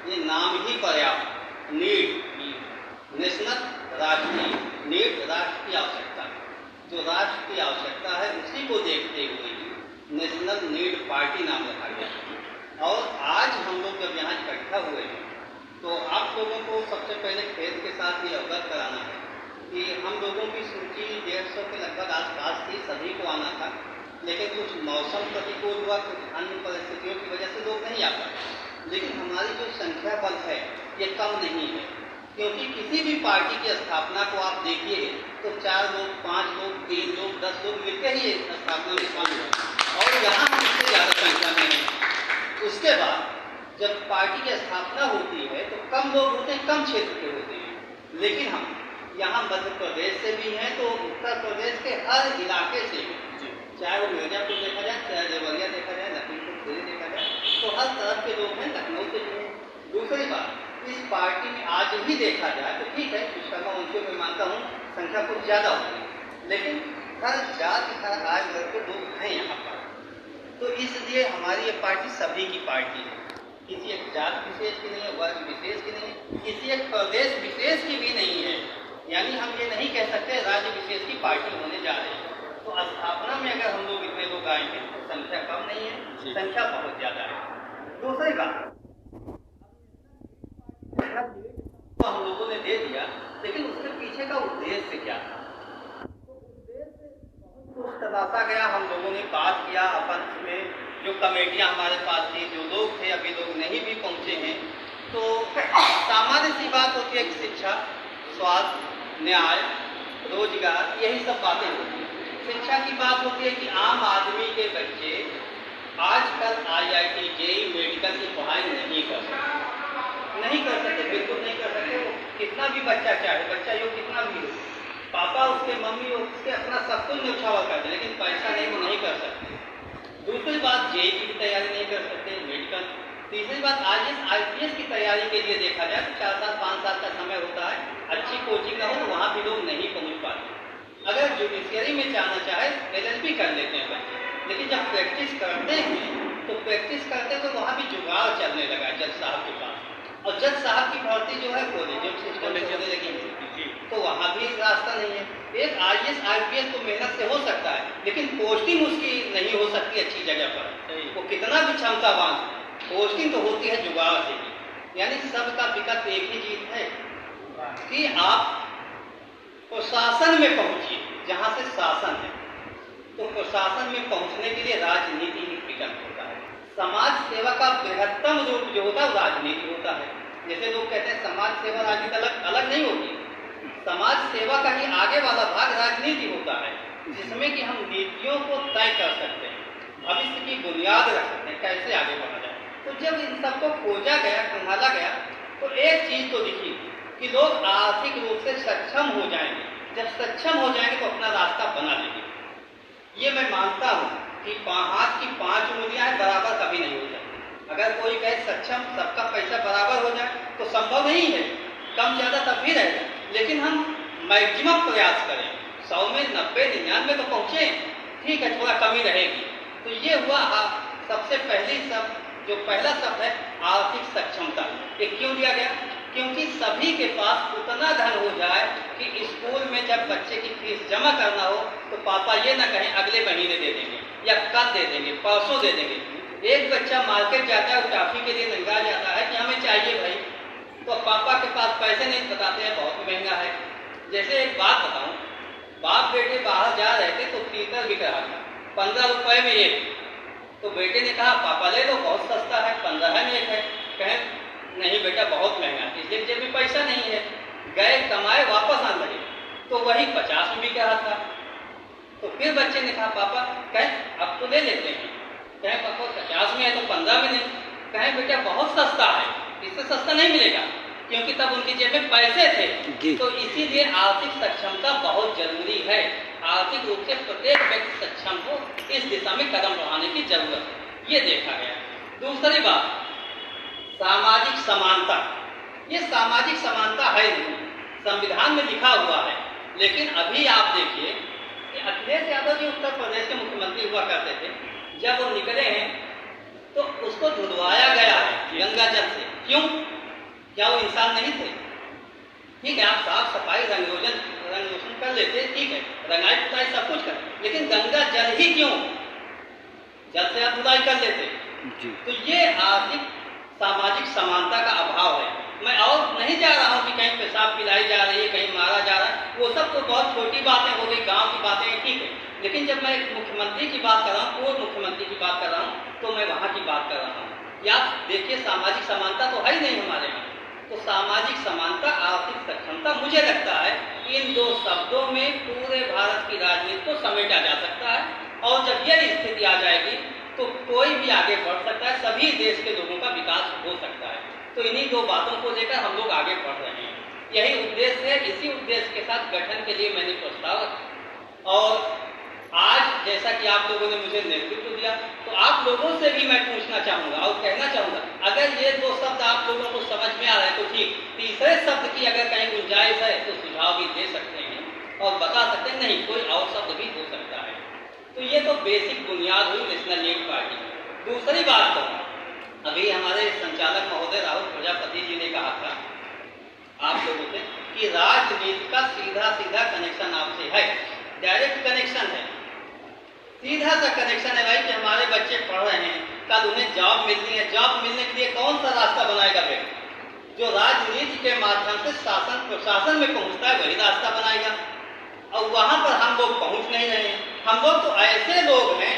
ये नाम ही पर्याप्त, नीड, नेशनल राष्ट्रीय, नीड राष्ट्र की आवश्यकता, जो राष्ट्र की आवश्यकता है उसी को देखते हुए नेशनल नीड पार्टी नाम रखा गया। और आज हम लोग जब यहाँ इकट्ठा हुए हैं तो आप लोगों को सबसे पहले खेल के साथ ये अवगत कराना है कि हम लोगों की सूची 150 के लगभग आसपास थी, सभी को आना था, लेकिन कुछ मौसम प्रतिकूल हुआ, कुछ अन्य परिस्थितियों की वजह से लोग नहीं आ पाए। लेकिन हमारी जो संख्या बल है ये कम नहीं है, क्योंकि किसी भी पार्टी की स्थापना को आप देखिए तो 4 लोग, 5 लोग, 3 लोग, 10 लोग मिलकर ही स्थापना में शामिल हैं, और यहाँ हम इससे ज़्यादा संख्या में हैं। उसके बाद जब पार्टी की स्थापना होती है तो कम लोग होते हैं, कम क्षेत्र के होते हैं, लेकिन हम यहाँ मध्य प्रदेश से भी हैं तो उत्तर प्रदेश के हर इलाके से, चाहे वो मिर्जापुर देखा जाए, चाहे देवरिया देखा जाए, लखीमपुर खीरी देखा जाए, तो हर तरफ के लोग हैं, लखनऊ से भी हैं। दूसरी बात, इस पार्टी में आज भी देखा जाए तो ठीक है, विश्वकर्मा वंशियों में मानता हूँ संख्या कुछ ज़्यादा होगी, लेकिन हर जाति हर आय वर्ग के लोग हैं यहाँ पर। तो इसलिए हमारी ये पार्टी सभी की पार्टी है, किसी एक जात विशेष की नहीं है, वर्ग विशेष की नहीं है, किसी एक प्रदेश विशेष की भी नहीं है। यानी हम ये नहीं कह सकते राज्य विशेष की पार्टी होने जा रही है। तो स्थापना में अगर हम लोग इतने लोग आएंगे तो संख्या कम नहीं है, संख्या बहुत ज़्यादा है। दूसरी बात, तो हम लोगों ने दे दिया, लेकिन उसके पीछे का उद्देश्य क्या था? कुछ तलाशा गया, हम लोगों ने बात किया आपस में, जो कमेटियां हमारे पास थी, जो लोग थे, अभी लोग नहीं भी पहुंचे हैं, तो सामान्य सी बात होती है कि शिक्षा, स्वास्थ्य, न्याय, रोजगार, यही सब बातें होती हैं। शिक्षा की बात होती है कि आम आदमी के बच्चे आजकल IIT, JEE, मेडिकल की पढ़ाई नहीं कर सकते, बिल्कुल नहीं कर सकते। वो कितना भी बच्चा चाहे, बच्चा यो कितना भी हो, पापा उसके, मम्मी उसके अपना सब कुछ न्यौछावर करते, लेकिन पैसा नहीं, वो नहीं कर सकते। दूसरी बात, JEE की भी तैयारी नहीं कर सकते, मेडिकल। तीसरी बात, IAS, IPS की तैयारी के लिए देखा जाए तो 4 साल 5 साल का समय होता है, अच्छी कोचिंग ना हो तो वहाँ भी लोग नहीं पहुँच पाते। अगर जुडिशियरी में जाना चाहे LLB कर लेते हैं बच्चे, लेकिन जब प्रैक्टिस करते हैं तो प्रैक्टिस करते तो वहाँ भी जुगाड़ चलने लगा है जज साहब के पास, और जज साहब की भर्ती जो है कॉलेजियम सिस्टम में चलने लगी, तो वहाँ भी रास्ता नहीं है। एक IAS IPS तो मेहनत से हो सकता है, लेकिन पोस्टिंग उसकी नहीं हो सकती अच्छी जगह पर, वो कितना भी क्षमतावान, पोस्टिंग तो होती है जुगाड़ से ही। यानी सबका विकल्प एक ही चीज है कि आप प्रशासन में पहुंचिए, जहां से शासन है। तो प्रशासन में पहुंचने के लिए राजनीति ही विकल्प होता है। समाज सेवा का बृहत्तम रूप जो होता है वो राजनीति होता है। जैसे लोग कहते हैं समाज सेवा राजनीति अलग अलग नहीं होती, समाज सेवा का ही आगे वाला भाग राजनीति होता है, जिसमें कि हम नीतियों को तय कर सकते हैं, भविष्य की बुनियाद रख सकते हैं, कैसे आगे बढ़ा जाए। तो जब इन सबको खोजा गया, संभाला गया, तो एक चीज तो दिखी कि लोग आर्थिक रूप से सक्षम हो जाएंगे। जब सक्षम हो जाएंगे तो अपना रास्ता बना लेंगे। ये मैं मानता हूँ कि हाथ की 5 उंगलियां बराबर कभी नहीं हो सकती। अगर कोई कहे सक्षम, सबका पैसा बराबर हो जाए तो संभव नहीं है, कम ज़्यादा तब भी रहेगा, लेकिन हम मैक्सिमम प्रयास करें, 100 में 90, 99 तो पहुँचे, ठीक है, थोड़ा कमी रहेगी। तो ये हुआ सबसे पहली शब्द, जो पहला शब्द है आर्थिक सक्षमता। ये क्यों दिया गया? क्योंकि सभी के पास उतना धन हो जाए कि स्कूल में जब बच्चे की फीस जमा करना हो तो पापा ये ना कहें अगले महीने दे देंगे या कल दे देंगे, परसों दे देंगे। एक बच्चा मार्केट जाता है, टॉफी के लिए नंगा जाता है कि हमें चाहिए भाई, तो पापा के पास पैसे नहीं, बताते हैं बहुत महंगा है। जैसे एक बात बताऊं, बाप बेटे बाहर जा रहे थे तो तीतर बिक रहा था 15 रुपए में एक, तो बेटे ने कहा पापा ले लो, बहुत सस्ता है, 15 में एक है। कहें नहीं बेटा बहुत महंगा, इसलिए जेब में पैसा नहीं है। गए कमाए, वापस आने लगे तो वही 50 में बिक रहा था। तो फिर बच्चे ने कहा पापा, कहें अब तो ले लेते हैं। कहें पापा 50 में है तो 15 में नहीं। कहें बेटा बहुत सस्ता है, इससे सस्ता नहीं मिलेगा, क्योंकि तब उनकी जेब में पैसे थे। तो इसीलिए आर्थिक सक्षमता बहुत जरूरी है। आर्थिक रूप से प्रत्येक व्यक्ति सक्षम हो, इस दिशा में कदम बढ़ाने की जरूरत है, ये देखा गया। दूसरी बात, सामाजिक समानता। ये सामाजिक समानता है नहीं, संविधान में लिखा हुआ है, लेकिन अभी आप देखिए कि अखिलेश यादव जी उत्तर प्रदेश के मुख्यमंत्री हुआ करते थे, जब वो निकले हैं तो उसको धुलवाया गया है गंगा जल से। क्यों? क्या वो इंसान नहीं थे? ठीक है, आप साफ सफाई रंग रोशन कर लेते, ठीक है, रंगाई पुताई सब कुछ कर, लेकिन गंगा जल ही क्यों? जल से आप धुलाई कर लेते जी। तो ये आर्थिक सामाजिक समानता का अभाव है। मैं और नहीं जा रहा हूँ कि कहीं पेशाब पिलाई जा रही है, कहीं मारा जा रहा है, वो सब तो बहुत छोटी बातें हो गई, गांव की बातें हैं, ठीक है, लेकिन जब मैं मुख्यमंत्री की बात कर रहा हूँ, पूर्व मुख्यमंत्री की बात कर रहा हूँ, तो मैं वहाँ की बात कर रहा हूँ। या देखिए, सामाजिक समानता तो है ही नहीं हमारे यहाँ। तो सामाजिक समानता, आर्थिक सक्षमता, मुझे लगता है इन दो शब्दों में पूरे भारत की राजनीति को समेटा जा सकता है। और जब यह स्थिति आ जाएगी तो कोई भी आगे बढ़ सकता है, सभी देश के लोगों का विकास हो सकता है। तो इन्हीं दो बातों को लेकर हम लोग आगे बढ़ रहे हैं, यही उद्देश्य है। इसी उद्देश्य के साथ गठन के लिए मैंने प्रस्ताव रखा। और आज जैसा कि आप लोगों ने मुझे नेतृत्व दिया, तो आप लोगों से भी मैं पूछना चाहूँगा और कहना चाहूँगा, अगर ये दो शब्द आप लोगों को समझ में आ रहे हैं तो ठीक, तीसरे शब्द की अगर कहीं गुंजाइश है तो सुझाव भी दे सकते हैं और बता सकते हैं, नहीं कोई और शब्द भी हो सकता है। तो ये तो बेसिक बुनियाद हुई नेशनल लीग पार्टी। दूसरी बात तो अभी हमारे संचालक महोदय राहुल प्रजापति जी ने कहा था आप लोगों से कि राजनीति का सीधा सीधा कनेक्शन आपसे है, डायरेक्ट कनेक्शन है, सीधा सा कनेक्शन है भाई कि हमारे बच्चे पढ़ रहे हैं, कल उन्हें जॉब मिलनी है, जॉब मिलने के लिए कौन सा रास्ता बनाएगा व्यक्ति? जो राजनीति के माध्यम से शासन प्रशासन में पहुंचता है वही रास्ता बनाएगा। और वहां पर हम लोग पहुंच नहीं रहे हैं। हम लोग तो ऐसे लोग हैं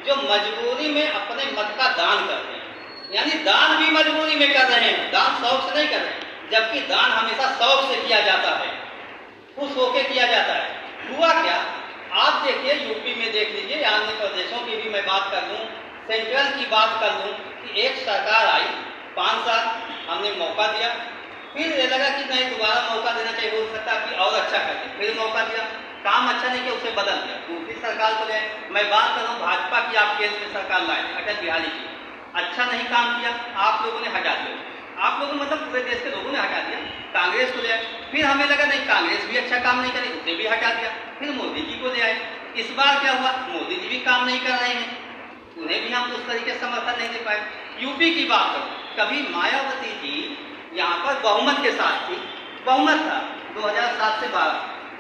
जो मजबूरी में अपने मत का दान करते हैं, यानी दान भी मजबूरी में कर रहे हैं, दान शौक से नहीं कर रहे हैं, जबकि दान हमेशा शौक से किया जाता है, खुश होकर किया जाता है। हुआ क्या, आप देखिए यूपी में देख लीजिए, अन्य प्रदेशों की भी मैं बात कर लूँ, सेंट्रल की बात कर लूँ, कि एक सरकार आई, 5 साल हमने मौका दिया, फिर ये लगा कि नहीं दोबारा मौका देना चाहिए, हो सकता है कि और अच्छा कर दे, फिर मौका दिया, काम अच्छा नहीं किया, उसे बदल दिया, दूसरी सरकार को ले। मैं बात कर रहा हूँ भाजपा की, आप केंद्र में सरकार लाए अटल बिहारी की, अच्छा नहीं काम किया, आप लोगों ने हटा दिया, आप लोगों मतलब पूरे देश के लोगों ने हटा दिया, कांग्रेस को ले आए, फिर हमें लगा नहीं कांग्रेस भी अच्छा काम नहीं करेगी, उसे भी हटा दिया, फिर मोदी जी को ले आए। इस बार क्या हुआ, मोदी जी भी काम नहीं कर रहे हैं, उन्हें भी हम उस तरीके से समर्थन नहीं दे पाए। यूपी की बात करो, कभी मायावती जी यहाँ पर बहुमत के साथ थी, बहुमत था 2007 से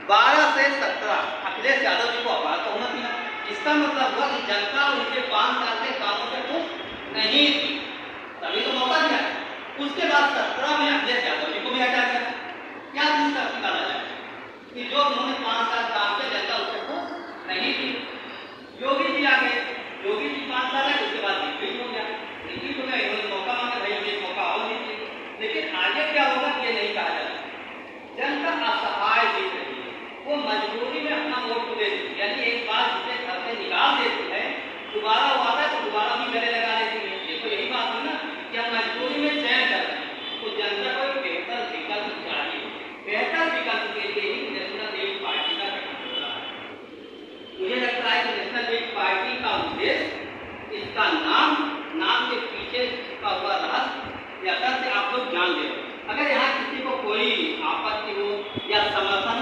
12 से 17 अखिलेश यादव जी को अपार बहुमत मिला। इसका मतलब हुआ कि जनता उनके 5 साल के कामों से खुश नहीं थी, तभी तो मौका दिया। उसके बाद 17 में अखिलेश यादव जी को भी हटा दिया। क्या चीज का निकाला जाए कि जो उन्होंने 5 साल काम किया जनता उससे खुश नहीं थी। योगी जी आ गए, योगी जी 5 साल है, उसके बाद रिपीट हो गया, इन्होंने मौका मांगा, भाई मुझे मौका और दीजिए। लेकिन आगे क्या होगा ये नहीं कहा जाता। जनता असहाय दिख रही है, वो मजबूरी में अपना वोट दे देती है, यानी एक बार जिसे घर से निकाल देती है, दोबारा वो आता है तो दोबारा भी गले लगा लेती है। ये तो यही बात है ना कि हम मजबूरी में चयन कर रहे हैं। तो जनता को एक बेहतर विकल्प चाहिए, बेहतर विकल्प के लिए ही नेशनल लीग पार्टी का गठन हो रहा है। मुझे लगता है कि नेशनल लीग पार्टी का उद्देश्य, इसका नाम के पीछे का हुआ रहस्य या तथ्य आप लोग जान ले। अगर यहाँ किसी को कोई आपत्ति हो या समर्थन